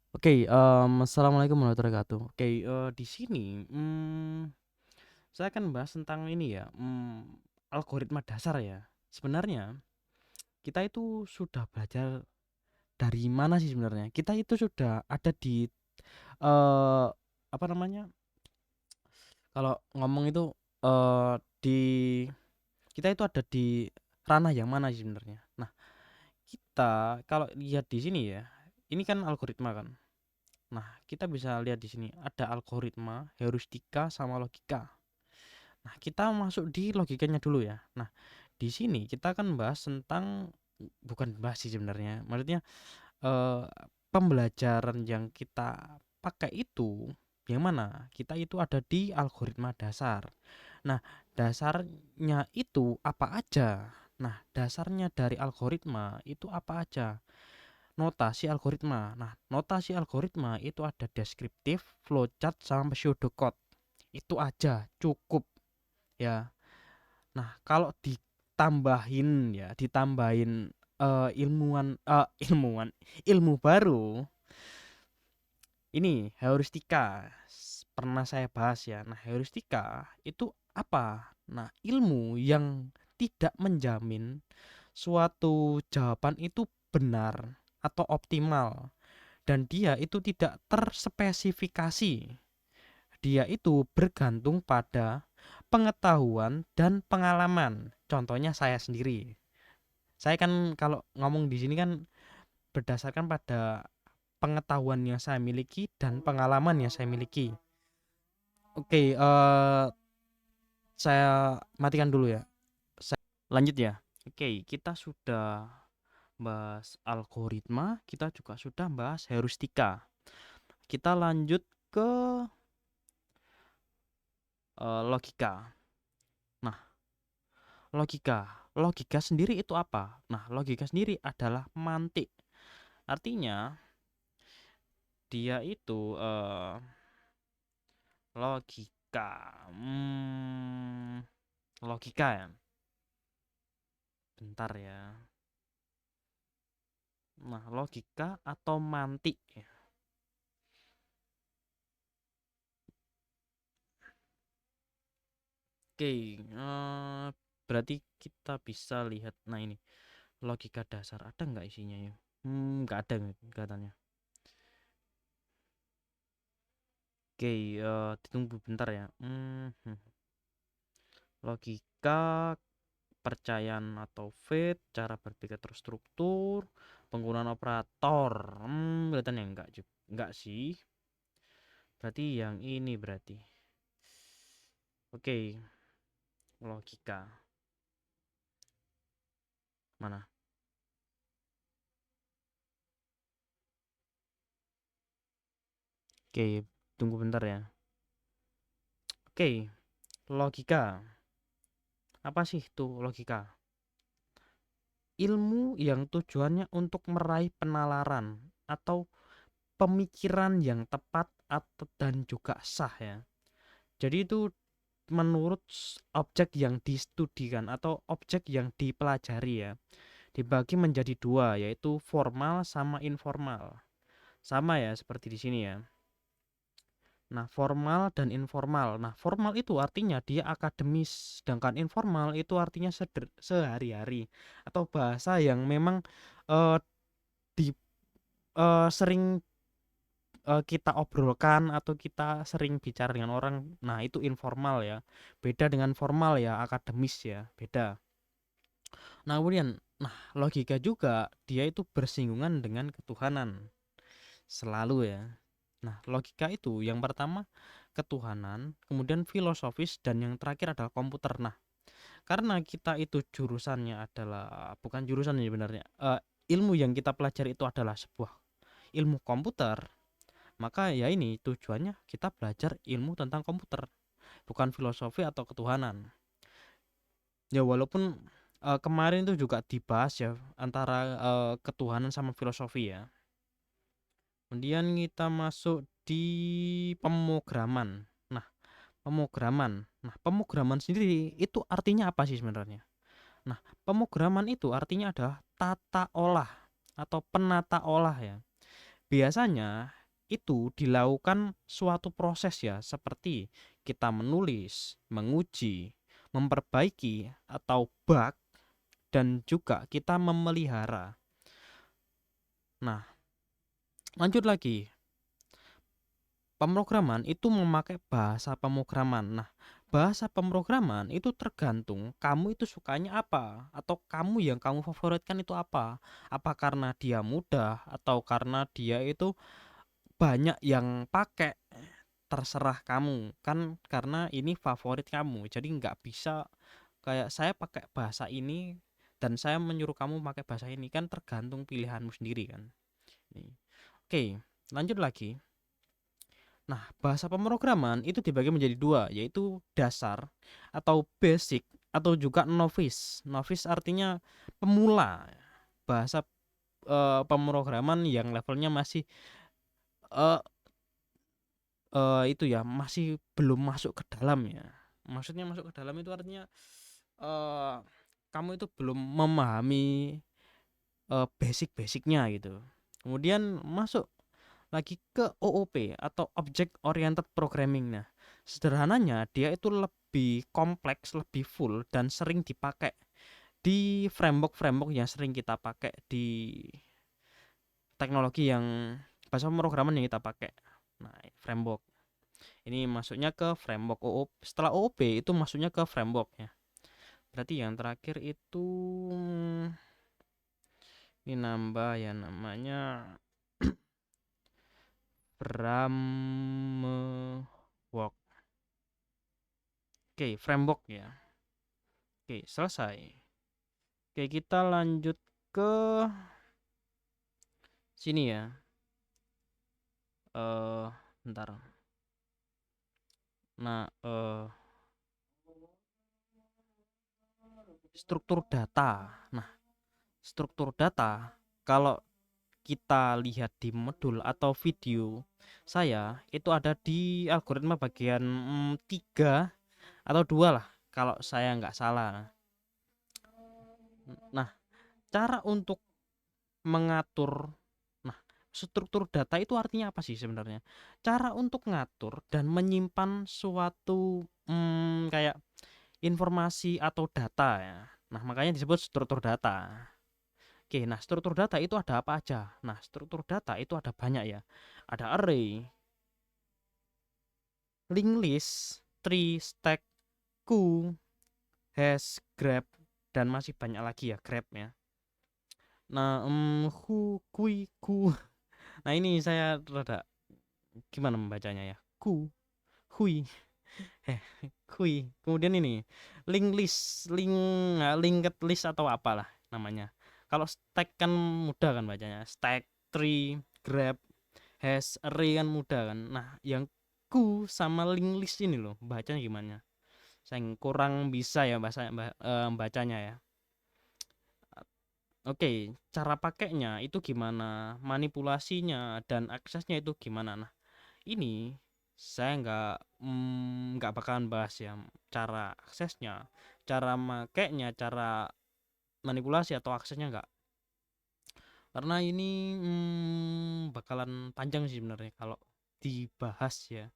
Assalamualaikum warahmatullahi wabarakatuh. Di sini, saya akan bahas tentang ini ya, algoritma dasar ya. Sebenarnya kita itu sudah belajar dari mana sih sebenarnya? Kita itu sudah ada di, apa namanya, kalau ngomong itu, di kita itu ada di ranah yang mana sih sebenarnya? Nah, kita kalau lihat di sini ya, ini kan algoritma kan. Nah, kita bisa lihat di sini ada algoritma, heuristika, sama logika. Nah, kita masuk di logikanya dulu ya. Nah, di sini kita akan bahas tentang, bukan bahas sih sebenarnya. Maksudnya eh, pembelajaran yang kita pakai itu yang mana? Kita itu ada di algoritma dasar. Nah, dasarnya itu apa aja? Nah, dasarnya dari algoritma itu apa aja? Notasi algoritma. Nah, notasi algoritma itu ada deskriptif, flowchart, sama pseudocode. Itu aja, cukup ya. Nah, kalau ditambahin ilmuwan ilmu baru, ini heuristika. Pernah saya bahas ya. Nah, heuristika itu apa? Nah, ilmu yang tidak menjamin suatu jawaban itu benar atau optimal, dan dia itu tidak terspesifikasi. Dia itu bergantung pada pengetahuan dan pengalaman. Contohnya saya sendiri. Saya kan kalau ngomong di sini kan berdasarkan pada pengetahuan yang saya miliki dan pengalaman yang saya miliki. Saya matikan dulu ya. Saya lanjut ya. Kita sudah bahas algoritma, kita juga sudah bahas heuristika. Kita lanjut ke logika. Nah, logika sendiri itu apa? Nah, logika sendiri adalah mantik. Artinya dia itu logika. Logika ya. Bentar ya. Nah, logika atau mantik ya. Berarti kita bisa lihat. Nah, ini logika dasar ada nggak isinya ya? Nggak ada katanya. Ditunggu bentar ya. Logika, percayaan atau faith, cara berpikir terstruktur, penggunaan operator. Kelihatannya enggak juga. Enggak sih. Berarti yang ini berarti. Oke, logika. Mana? Tunggu bentar ya. Logika. Apa sih itu logika? Ilmu yang tujuannya untuk meraih penalaran atau pemikiran yang tepat atau dan juga sah ya. Jadi itu menurut objek yang distudikan atau objek yang dipelajari ya, dibagi menjadi dua, yaitu formal sama informal. Sama ya seperti di sini ya. Nah, formal dan informal. Nah, formal itu artinya dia akademis, sedangkan informal itu artinya sehari-hari atau bahasa yang memang eh, di sering kita obrolkan atau kita sering bicara dengan orang. Nah, itu informal ya. Beda dengan formal ya, akademis ya, beda. Nah, kemudian, nah, logika juga dia itu bersinggungan dengan ketuhanan. Selalu ya. Nah, logika itu yang pertama ketuhanan, kemudian filosofis, dan yang terakhir adalah komputer. Nah, karena kita itu jurusannya adalah bukan jurusan ini sebenarnya. Ilmu yang kita pelajari itu adalah sebuah ilmu komputer, maka ya ini tujuannya kita belajar ilmu tentang komputer, bukan filosofi atau ketuhanan. Ya walaupun kemarin itu juga dibahas ya antara ketuhanan sama filosofi ya. Kemudian kita masuk di pemrograman. Nah, pemrograman. Nah, pemrograman sendiri itu artinya apa sih sebenarnya? Nah, pemrograman itu artinya adalah tata olah atau penata olah ya. Biasanya itu dilakukan suatu proses ya, seperti kita menulis, menguji, memperbaiki atau bug, dan juga kita memelihara. Nah, lanjut lagi. Pemrograman itu memakai bahasa pemrograman. Nah, bahasa pemrograman itu tergantung kamu itu sukanya apa, atau kamu yang kamu favoritkan itu apa. Apa karena dia mudah atau karena dia itu banyak yang pakai, terserah kamu kan, karena ini favorit kamu. Jadi nggak bisa kayak saya pakai bahasa ini dan saya menyuruh kamu pakai bahasa ini, kan tergantung pilihanmu sendiri kan. Nih. Oke, lanjut lagi. Nah, bahasa pemrograman itu dibagi menjadi dua, yaitu dasar atau basic, atau juga novice. Novice artinya pemula. Bahasa pemrograman yang levelnya masih eh, itu ya, masih belum masuk ke dalam ya. Maksudnya masuk ke dalam itu artinya eh kamu itu belum memahami basic-basicnya gitu. Kemudian masuk lagi ke OOP atau Object Oriented Programming. Nah, sederhananya dia itu lebih kompleks, lebih full, dan sering dipakai di framework-framework yang sering kita pakai di teknologi yang bahasa pemrograman yang kita pakai. Nah, framework ini masuknya ke framework OOP. Setelah OOP itu masuknya ke framework ya. Berarti yang terakhir itu ini nambah ya, namanya framework. Oke, framework ya. Oke, selesai. Oke, kita lanjut ke sini ya. Bentar. Nah, struktur data. Nah, struktur data kalau kita lihat di modul atau video saya itu ada di algoritma bagian 3 atau 2 lah kalau saya nggak salah. Nah, cara untuk mengatur, nah, struktur data itu artinya apa sih sebenarnya? Cara untuk ngatur dan menyimpan suatu kayak informasi atau data ya. Nah, makanya disebut struktur data. Oke, nah struktur data itu ada apa aja? Nah, struktur data itu ada banyak ya. Ada array, linked list, tree, stack, queue, hash, graph, dan masih banyak lagi ya graph ya. Nah, ku. Nah, ini saya rada gimana membacanya ya? Hui, eh, kui. Kemudian ini linked list atau apalah namanya. Kalau stack kan mudah kan bacanya. Stack, tree, graph, hash, array kan mudah kan. Nah, yang ku sama linked list ini loh, bacanya gimana? Saya kurang bisa ya bacanya ya. Oke, cara pakainya itu gimana, manipulasinya dan aksesnya itu gimana. Nah, ini saya nggak bakalan bahas ya cara aksesnya, cara makainya, cara manipulasi atau aksesnya nggak, karena ini bakalan panjang sih sebenarnya kalau dibahas ya.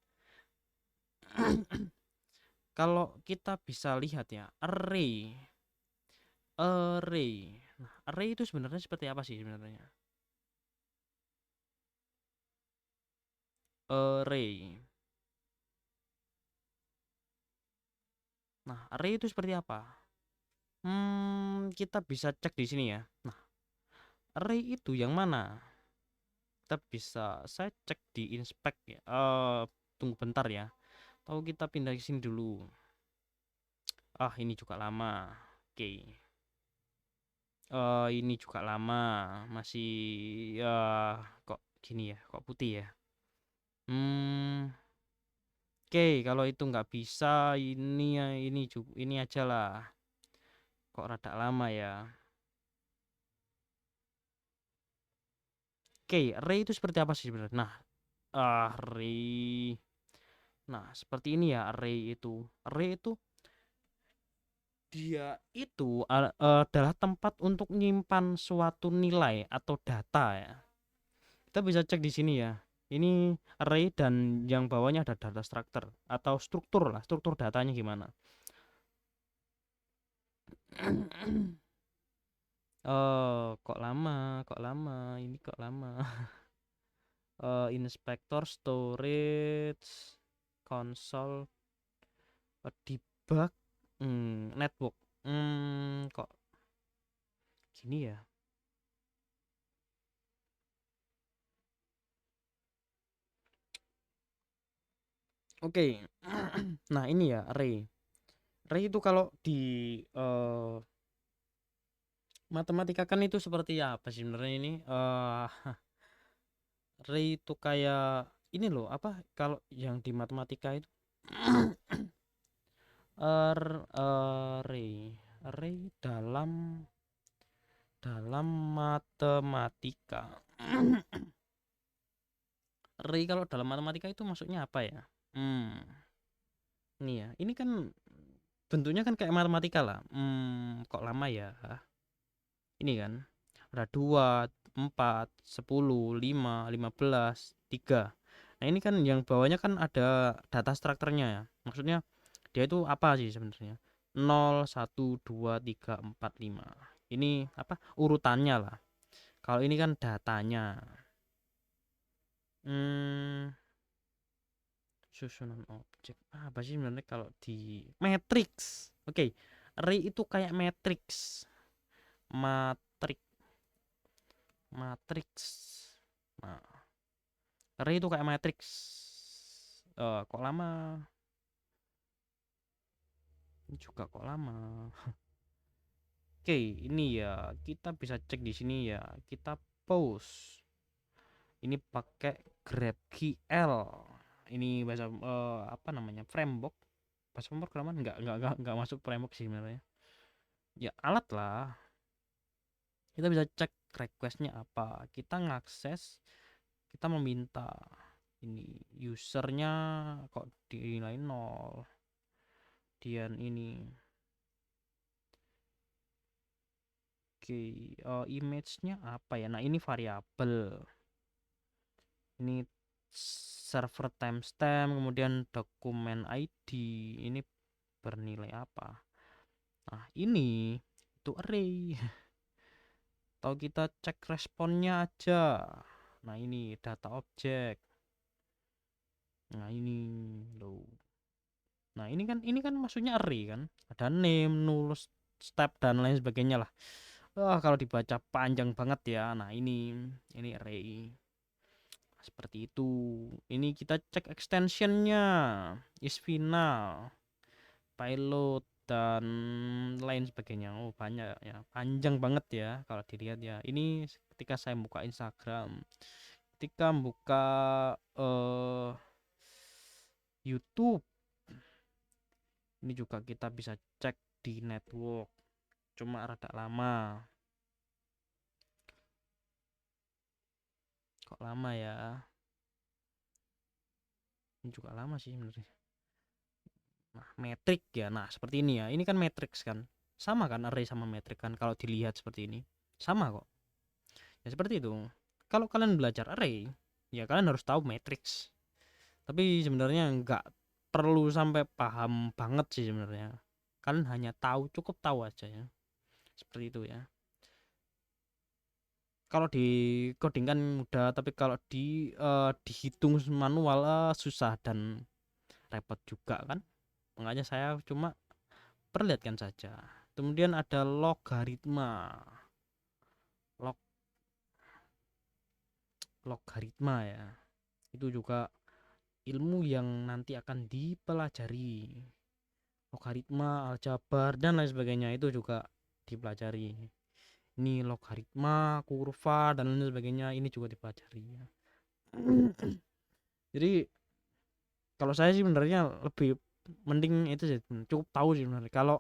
Kalau kita bisa lihat ya, array. Nah, array itu sebenarnya seperti apa sih sebenarnya? Array. Nah, array itu seperti apa? Kita bisa cek di sini ya. Nah, array itu yang mana? Kita bisa saya cek di inspect ya. Tunggu bentar ya. Tahu kita pindah ke sini dulu. Ah, ini juga lama. Oke. Ini juga lama. Masih kok gini ya? Kok putih ya? Oke, kalau itu nggak bisa, ini ya, ini aja lah. Kok rada lama ya? Oke, array itu seperti apa sih sebenarnya? Nah, array. Nah, seperti ini ya array itu. Array itu dia itu adalah tempat untuk menyimpan suatu nilai atau data ya. Kita bisa cek di sini ya. Ini array dan yang bawahnya ada data structure atau struktur lah, struktur datanya gimana. Oh, kok lama, ini kok lama. Inspector, storage, console, debug, network. Kok gini ya? Oke. Nah, ini ya array. Array itu kalau di eh, matematika kan itu seperti apa sih sebenarnya ini? Array itu kayak ini loh, apa kalau yang di matematika itu array dalam matematika. Array kalau dalam matematika itu maksudnya apa ya? Hmm, ini ya. Ini kan bentuknya kan kayak matematika lah. Kok lama ya? Ini kan ada 2, 4, 10, 5, 15, 3. Nah, ini kan yang bawahnya kan ada data strukturnya ya. Maksudnya dia itu apa sih sebenarnya? 0, 1, 2, 3, 4, 5. Ini apa? Urutannya lah. Kalau ini kan datanya. Hmm, susunan objek. Apa sih sebenarnya kalau di matrix? Oke. Array itu kayak matrix. Matrix, matrix. Nah, array itu kayak matrix. Kok lama? Ini juga kok lama. Oke, ini ya kita bisa cek di sini ya. Kita pause. Ini pakai GraphQL. Ini bahasa apa namanya? Framework. Bahasa pemrograman nggak masuk framework sih sebenarnya. Ya alat lah. Kita bisa cek requestnya apa. Kita ngakses, kita meminta ini usernya kok dinilai 0. Kemudian ini oke, image-nya apa ya? Nah, ini variabel. Ini server timestamp, kemudian dokumen ID. Ini bernilai apa? Nah, ini itu array. Atau kita cek responnya aja. Nah, ini data objek. Nah, ini loh. Nah, ini kan maksudnya array kan? Ada name, null, step dan lain sebagainya lah. Wah, kalau dibaca panjang banget ya. Nah, ini array. Seperti itu. Ini kita cek extensionnya, is final, payload dan lain sebagainya. Oh, banyak ya. Panjang banget ya kalau dilihat ya. Ini ketika saya buka Instagram, ketika buka YouTube, ini juga kita bisa cek di network. Cuma rada lama. Kok lama ya? Ini juga lama sih sebenarnya. Nah, metrik ya. Nah, seperti ini ya. Ini kan matrix kan. Sama kan array sama metrik kan kalau dilihat seperti ini. Sama kok. Ya seperti itu. Kalau kalian belajar array, ya kalian harus tahu matrix. Tapi sebenarnya nggak perlu sampai paham banget sih sebenarnya. Kalian hanya tahu, cukup tahu aja ya. Seperti itu ya. Kalau di coding kan mudah, tapi kalau dihitung manual susah dan repot juga kan. Makanya saya cuma perlihatkan saja. Kemudian ada logaritma. Log logaritma ya. Itu juga ilmu yang nanti akan dipelajari. Logaritma, aljabar dan lain sebagainya itu juga dipelajari. Ini logaritma, kurva dan lain sebagainya ini juga dipelajari ya. Jadi kalau saya sih sebenarnya lebih mending itu sih, cukup tahu sih sebenarnya. Kalau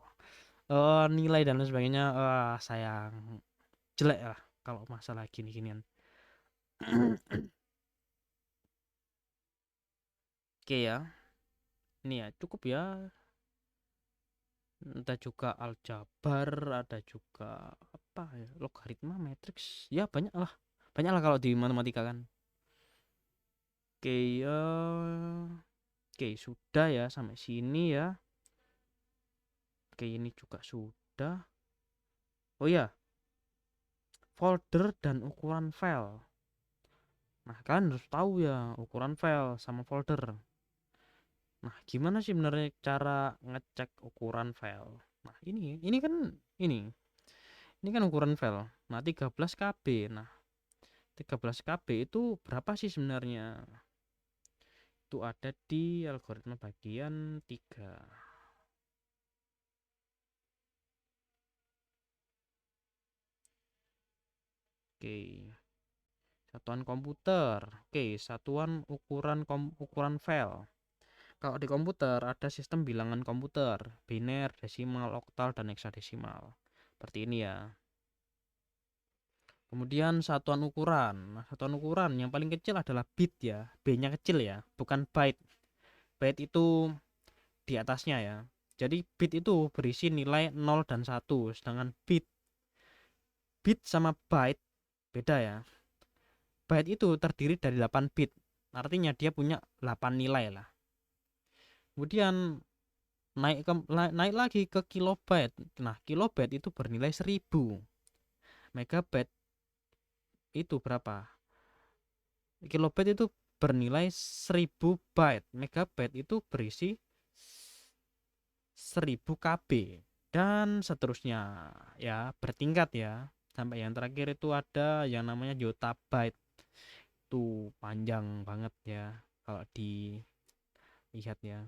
nilai dan lain sebagainya sayang jelek lah kalau masalah gini-ginian. Oke ya, ini ya cukup ya. Ada juga aljabar, ada juga apa ya, logaritma, matrix, ya banyak lah kalau di matematika kan. Oke, oke, sudah ya sampai sini ya. Oke, ini juga sudah. Oh ya, folder dan ukuran file. Nah, kalian harus tahu ya ukuran file sama folder. Nah, gimana sih sebenarnya cara ngecek ukuran file? Nah, ini kan ini. Ini kan ukuran file. Nah, 13 KB. Nah, 13 KB itu berapa sih sebenarnya? Itu ada di algoritma bagian 3. Oke. Satuan komputer. Oke, satuan ukuran file. Kalau di komputer ada sistem bilangan komputer, biner, desimal, oktal, dan heksadesimal. Seperti ini ya. Kemudian satuan ukuran. Nah, satuan ukuran yang paling kecil adalah bit ya. B-nya kecil ya, bukan byte. Byte itu di atasnya ya. Jadi bit itu berisi nilai 0 dan 1, sedangkan bit sama byte beda ya. Byte itu terdiri dari 8 bit. Artinya dia punya 8 nilai lah. Kemudian naik lagi ke kilobyte. Nah, kilobyte itu bernilai 1000. Megabyte itu berapa? Kilobyte itu bernilai 1000 byte. Megabyte itu berisi 1000 KB dan seterusnya ya, bertingkat ya. Sampai yang terakhir itu ada yang namanya yottabyte. Itu panjang banget ya kalau dilihat ya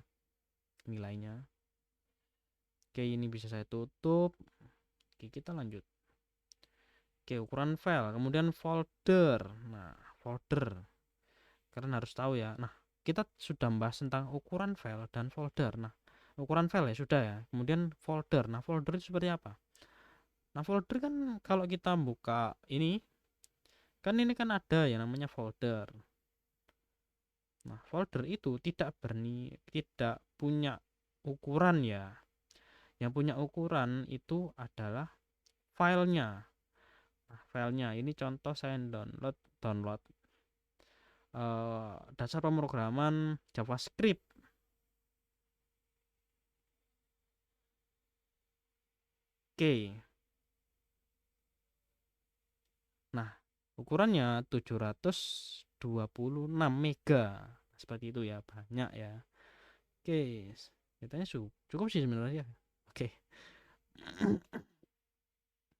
nilainya. Oke, ini bisa saya tutup. Oke, kita lanjut. Oke, ukuran file, kemudian folder. Nah, folder. Kalian harus tahu ya. Nah, kita sudah membahas tentang ukuran file dan folder. Nah, ukuran file ya sudah ya. Kemudian folder. Nah, folder itu seperti apa? Nah, folder kan kalau kita buka ini kan ada yang namanya folder. Nah, folder itu tidak punya ukuran ya. Yang punya ukuran itu adalah filenya. Nah, filenya ini contoh saya download dasar pemrograman JavaScript. Oke. Nah, ukurannya 726 mega. Seperti itu ya, banyak ya. Oke, katanya cukup sih sebenarnya. Oke.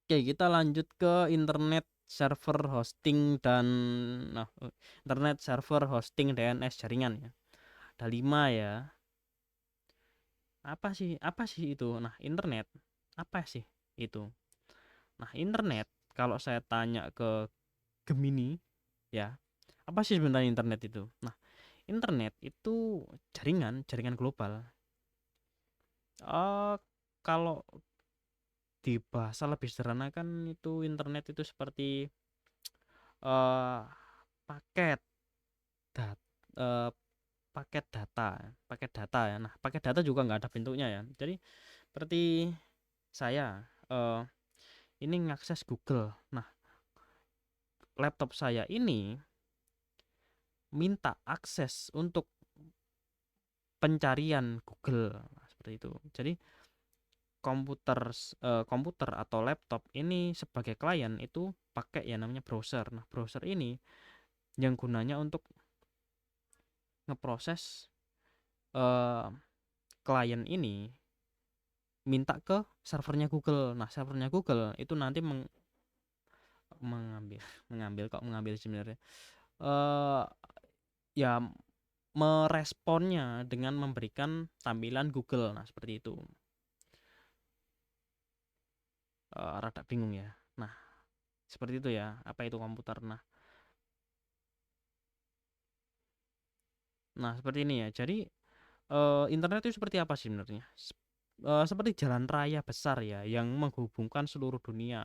Oke, kita lanjut ke internet server hosting dan internet server hosting DNS jaringan ya. Ada 5 ya. Apa sih itu? Nah, internet apa sih itu? Nah, internet kalau saya tanya ke Gemini ya, apa sih sebenarnya internet itu? Nah, internet itu jaringan global. Kalau di bahasa lebih sederhana kan itu internet itu seperti eh paket dat eh, paket data ya. Nah, paket data juga nggak ada bentuknya ya. Jadi seperti saya ini ngakses Google. Nah, laptop saya ini minta akses untuk pencarian Google. Nah, seperti itu. Jadi komputer atau laptop ini sebagai klien itu pakai yang namanya browser. Nah, browser ini yang gunanya untuk ngeproses eh, klien ini minta ke servernya Google. Nah, servernya Google itu nanti mengambil mengambil sebenarnya eh ya meresponnya dengan memberikan tampilan Google. Nah, seperti itu. Rada bingung ya. Nah, seperti itu ya. Apa itu komputer? Nah, seperti ini ya. Jadi internet itu seperti apa sih sebenarnya? Seperti jalan raya besar ya yang menghubungkan seluruh dunia.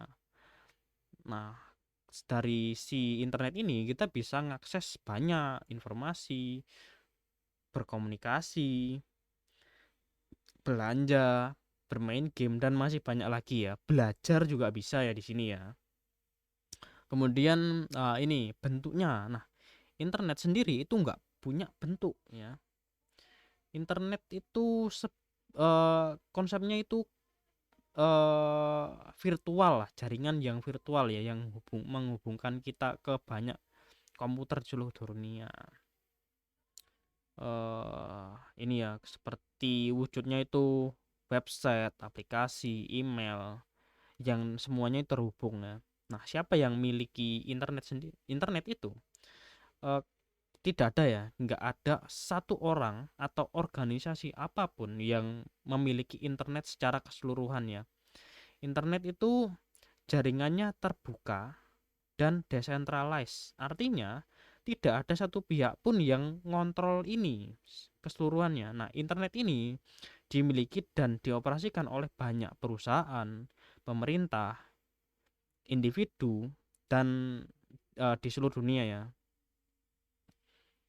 Nah, dari si internet ini kita bisa mengakses banyak informasi, berkomunikasi, belanja, bermain game dan masih banyak lagi ya. Belajar juga bisa ya di sini ya. Kemudian ini bentuknya. Nah, internet sendiri itu punya bentuk ya. Internet itu konsepnya itu virtual lah, jaringan yang virtual ya, yang menghubungkan kita ke banyak komputer di seluruh dunia. Ini ya seperti wujudnya itu website, aplikasi, email yang semuanya terhubung ya. Nah, siapa yang miliki internet sendiri? Internet itu eh, tidak ada ya, nggak ada satu orang atau organisasi apapun yang memiliki internet secara keseluruhan ya. Internet itu jaringannya terbuka dan decentralized. Artinya tidak ada satu pihak pun yang ngontrol ini keseluruhannya. Nah, internet ini dimiliki dan dioperasikan oleh banyak perusahaan, pemerintah, individu, dan di seluruh dunia ya.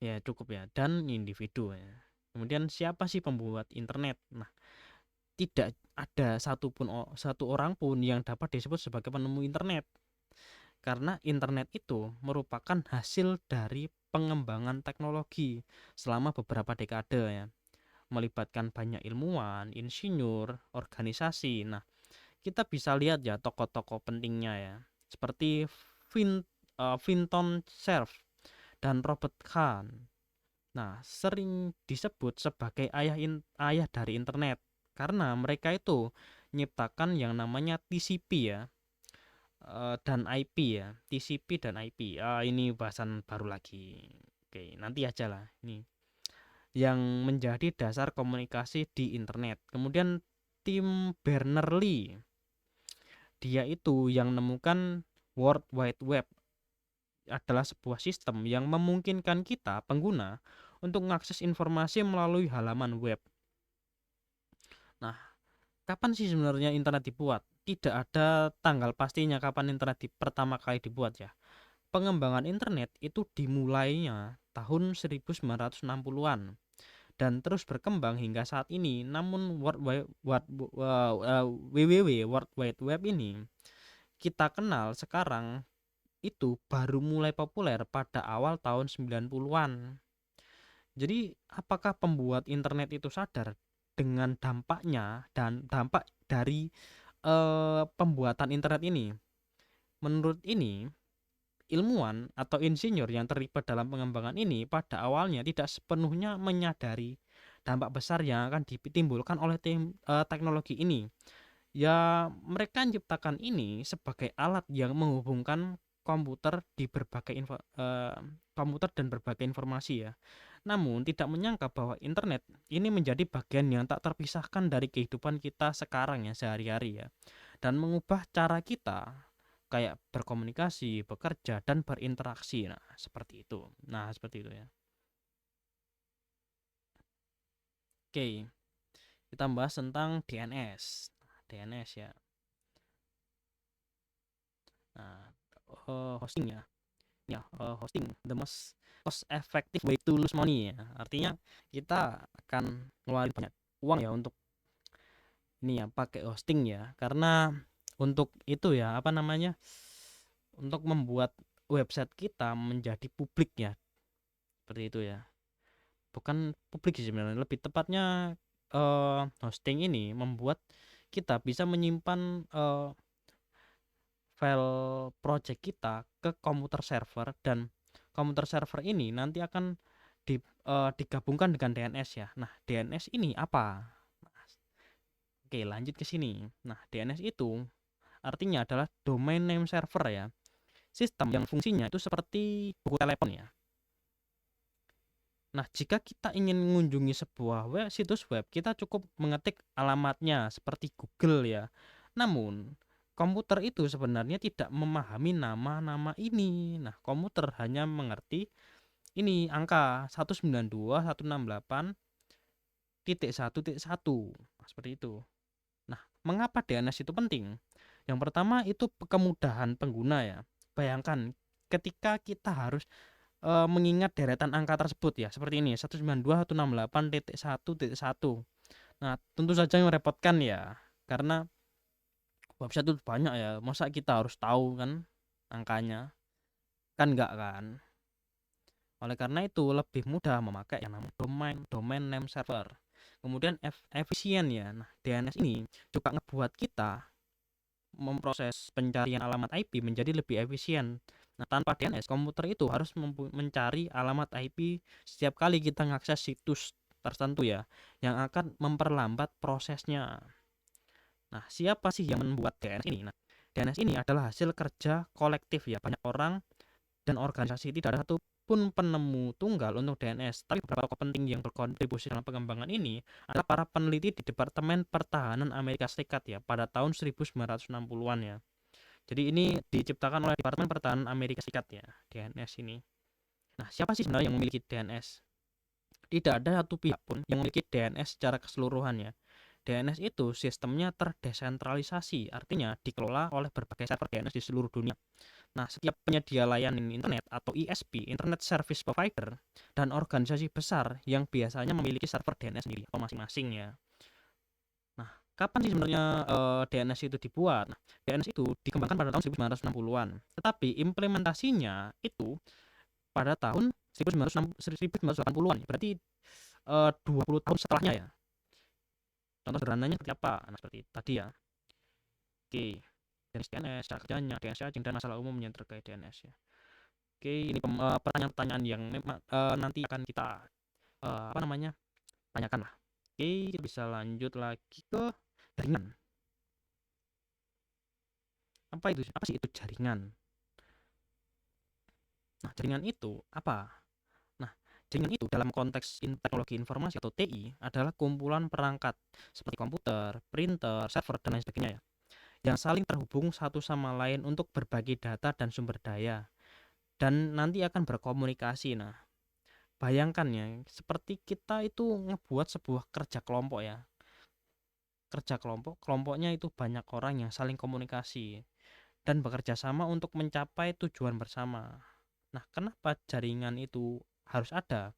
Ya, cukup ya, dan individu ya. Kemudian siapa sih pembuat internet? Nah, tidak ada satu orang pun yang dapat disebut sebagai penemu internet. Karena internet itu merupakan hasil dari pengembangan teknologi selama beberapa dekade ya, melibatkan banyak ilmuwan, insinyur, organisasi. Nah, kita bisa lihat ya tokoh-tokoh pentingnya ya, seperti Vinton Cerf dan Robert Kahn. Nah, sering disebut sebagai ayah dari internet karena mereka itu menciptakan yang namanya TCP ya, dan IP ya, TCP dan IP. Ini bahasan baru lagi. Oke, nanti aja lah ini. Yang menjadi dasar komunikasi di internet. Kemudian Tim Berners-Lee, dia itu yang menemukan World Wide Web, adalah sebuah sistem yang memungkinkan kita pengguna untuk mengakses informasi melalui halaman web. Nah, kapan sih sebenarnya internet dibuat? Tidak ada tanggal pastinya kapan internet pertama kali dibuat ya. Pengembangan internet itu dimulainya tahun 1960-an dan terus berkembang hingga saat ini. Namun World Wide Web ini kita kenal sekarang itu baru mulai populer pada awal tahun 90-an. Jadi, apakah pembuat internet itu sadar dengan dampaknya dan dampak dari pembuatan internet ini? Menurut ini, ilmuwan atau insinyur yang terlibat dalam pengembangan ini pada awalnya tidak sepenuhnya menyadari dampak besar yang akan ditimbulkan oleh teknologi ini. Ya, mereka menciptakan ini sebagai alat yang menghubungkan komputer di komputer dan berbagai informasi ya. Namun tidak menyangka bahwa internet ini menjadi bagian yang tak terpisahkan dari kehidupan kita sekarang ya, sehari-hari ya. Dan mengubah cara kita kayak berkomunikasi, bekerja, dan berinteraksi. Nah, seperti itu. Nah, seperti itu ya. Oke, kita bahas tentang DNS. DNS ya. Nah, hosting ya. Ya, hosting the most cost effective way to lose money ya. Artinya kita akan ngeluarin banyak uang ya untuk ini ya, pakai hosting ya. Karena untuk itu ya, apa namanya? Untuk membuat website kita menjadi publik ya. Seperti itu ya. Bukan publik sih sebenarnya, lebih tepatnya hosting ini membuat kita bisa menyimpan file project kita ke komputer server, dan komputer server ini nanti akan digabungkan dengan DNS ya. Nah, DNS ini apa? Oke, lanjut ke sini. Nah, DNS itu artinya adalah domain name server ya. Sistem yang fungsinya itu seperti buku telepon ya. Nah, jika kita ingin mengunjungi sebuah situs web, kita cukup mengetik alamatnya seperti Google ya. Namun, komputer itu sebenarnya tidak memahami nama-nama ini. Nah, komputer hanya mengerti ini angka 192.168.1.1. Nah, seperti itu. Nah, mengapa DNS itu penting? Yang pertama itu kemudahan pengguna ya. Bayangkan ketika kita harus mengingat deretan angka tersebut ya, seperti ini 192.168.1.1. Nah, tentu saja merepotkan ya, karena website itu banyak ya, masa kita harus tahu kan angkanya? Kan enggak kan? Oleh karena itu lebih mudah memakai yang namanya domain name server. Kemudian efisien ya. Nah, DNS ini juga ngebuat kita memproses pencarian alamat IP menjadi lebih efisien. Nah, tanpa DNS, komputer itu harus mencari alamat IP setiap kali kita mengakses situs tertentu ya, yang akan memperlambat prosesnya. Nah, siapa sih yang membuat DNS ini? Nah, DNS ini adalah hasil kerja kolektif ya, banyak orang dan organisasi. Tidak ada satupun penemu tunggal untuk DNS, tapi beberapa tokoh penting yang berkontribusi dalam pengembangan ini adalah para peneliti di Departemen Pertahanan Amerika Serikat ya, pada tahun 1960-an ya. Jadi ini diciptakan oleh Departemen Pertahanan Amerika Serikat ya, DNS ini. Nah, siapa sih sebenarnya yang memiliki DNS? Tidak ada satu pihak pun yang memiliki DNS secara keseluruhan ya. DNS itu sistemnya terdesentralisasi, artinya dikelola oleh berbagai server DNS di seluruh dunia. Nah, setiap penyedia layanan internet atau ISP, Internet Service Provider, dan organisasi besar yang biasanya memiliki server DNS sendiri atau masing-masing ya. Nah, kapan sih sebenarnya DNS itu dibuat? Nah, DNS itu dikembangkan pada tahun 1960-an, tetapi implementasinya itu pada tahun 1980-an, berarti 20 tahun setelahnya ya. Contoh sederhananya seperti apa? Nah, seperti tadi ya. Oke, jenis DNS, cara kerjanya, DNS charging, dan masalah umumnya terkait DNS ya. Oke, ini pertanyaan-pertanyaan yang memang nanti akan kita tanyakan lah. Oke, kita bisa lanjut lagi ke jaringan. Apa sih itu jaringan? Nah, jaringan itu apa? Nah, jaringan itu dalam konteks teknologi informasi atau TI adalah kumpulan perangkat seperti komputer, printer, server, dan lain sebagainya ya, yang saling terhubung satu sama lain untuk berbagi data dan sumber daya, dan nanti akan berkomunikasi. Nah, bayangkan ya, seperti kita itu ngebuat sebuah kerja kelompok ya. Kerja kelompoknya itu banyak orang yang saling komunikasi dan bekerja sama untuk mencapai tujuan bersama. Nah, kenapa jaringan itu harus ada?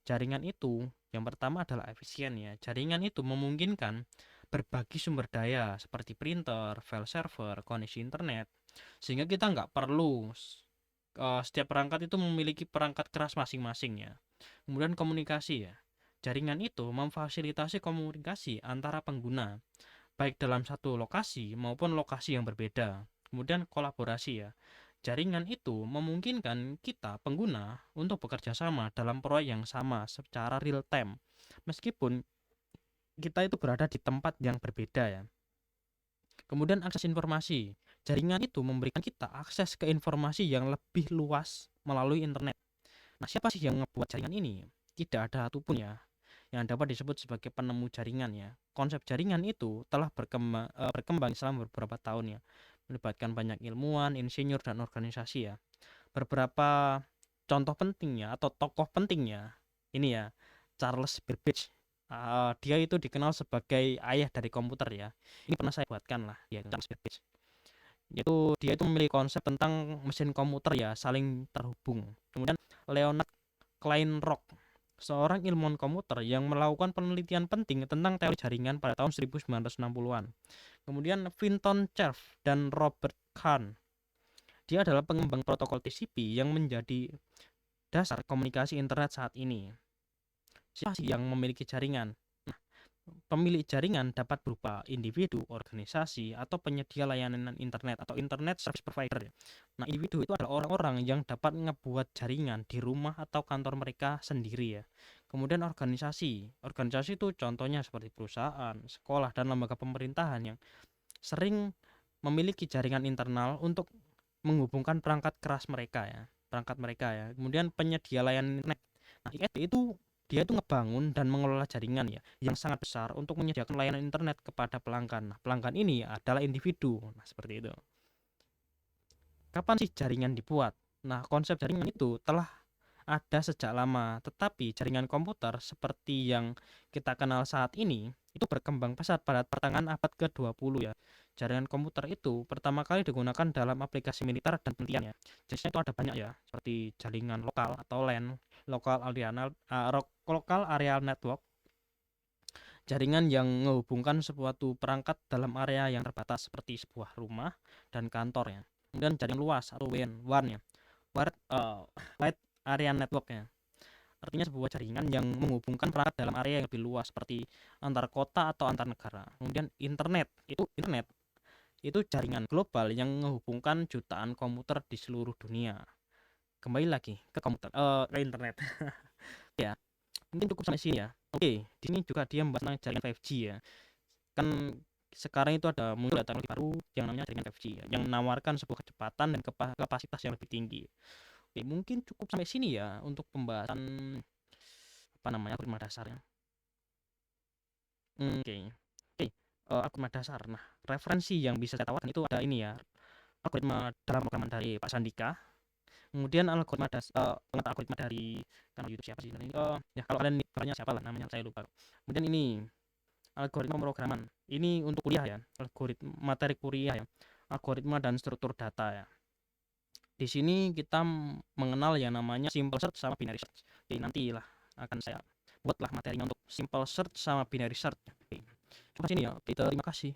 Jaringan itu yang pertama adalah efisien ya. Jaringan itu memungkinkan berbagi sumber daya seperti printer, file server, koneksi internet, sehingga kita nggak perlu setiap perangkat itu memiliki perangkat keras masing-masing ya. Kemudian komunikasi ya. Jaringan itu memfasilitasi komunikasi antara pengguna, baik dalam satu lokasi maupun lokasi yang berbeda. Kemudian kolaborasi ya. Jaringan itu memungkinkan kita pengguna untuk bekerja sama dalam proyek yang sama secara real time. Meskipun kita itu berada di tempat yang berbeda ya. Kemudian akses informasi. Jaringan itu memberikan kita akses ke informasi yang lebih luas melalui internet. Nah, siapa sih yang ngebuat jaringan ini? Tidak ada satupun ya yang dapat disebut sebagai penemu jaringan ya. Konsep jaringan itu telah berkembang selama beberapa tahun ya, melibatkan banyak ilmuwan, insinyur, dan organisasi ya. Beberapa contoh pentingnya atau tokoh pentingnya ini ya, Charles Babbage. Dia itu dikenal sebagai ayah dari komputer ya. Ini pernah saya buatkan lah ya, Charles Babbage. Dia itu memiliki konsep tentang mesin komputer ya, saling terhubung. Kemudian Leonard Kleinrock, seorang ilmuwan komputer yang melakukan penelitian penting tentang teori jaringan pada tahun 1960-an. Kemudian Vinton Cerf dan Robert Kahn. Dia adalah pengembang protokol TCP yang menjadi dasar komunikasi internet saat ini. Siapa sih yang memiliki jaringan? Pemilik jaringan dapat berupa individu, organisasi, atau penyedia layanan internet atau internet service provider. Nah, individu itu adalah orang-orang yang dapat ngebuat jaringan di rumah atau kantor mereka sendiri ya. Kemudian organisasi itu contohnya seperti perusahaan, sekolah, dan lembaga pemerintahan yang sering memiliki jaringan internal untuk menghubungkan perangkat mereka ya. Kemudian penyedia layanan internet. Nah, ISP itu dia itu ngebangun dan mengelola jaringan ya yang sangat besar untuk menyediakan layanan internet kepada pelanggan. Nah, pelanggan ini adalah individu. Nah, seperti itu. Kapan sih jaringan dibuat? Nah, konsep jaringan itu telah ada sejak lama, tetapi jaringan komputer seperti yang kita kenal saat ini itu berkembang pesat pada pertengahan abad ke-20 ya. Jaringan komputer itu pertama kali digunakan dalam aplikasi militer dan penelitian ya. Jenisnya itu ada banyak ya, seperti jaringan lokal atau LAN, local area network, jaringan yang menghubungkan suatu perangkat dalam area yang terbatas seperti sebuah rumah dan kantor ya. Kemudian jaringan luas atau WAN ya. Wide area network ya. Artinya sebuah jaringan yang menghubungkan perangkat dalam area yang lebih luas seperti antar kota atau antar negara. Kemudian internet itu jaringan global yang menghubungkan jutaan komputer di seluruh dunia. Kembali lagi ke komputer, ke internet. Ya, mungkin cukup sampai sini ya. Oke, di sini juga dia membahas tentang jaringan 5G ya. Kan sekarang itu ada muncul teknologi baru yang namanya jaringan 5G ya, yang menawarkan sebuah kecepatan dan kapasitas yang lebih tinggi. Oke, mungkin cukup sampai sini ya untuk pembahasan apa namanya algoritma dasarnya. Oke, oke, algoritma dasar. Nah, referensi yang bisa saya tawarkan itu ada ini ya, algoritma dalam pemrograman dari Pak Sandika. Kemudian pengetatan algoritma dari kanal YouTube siapa sih ini? Ya kalau kalian bapaknya siapa lah namanya saya lupa. Kemudian ini algoritma pemrograman. Ini untuk kuliah ya, algoritma materi kuliah ya, algoritma dan struktur data ya. Di sini kita mengenal yang namanya simple search sama binary search. Oke, nantilah akan saya buatlah materinya untuk simple search sama binary search. Oke, cuma sini ya. Oke, terima kasih.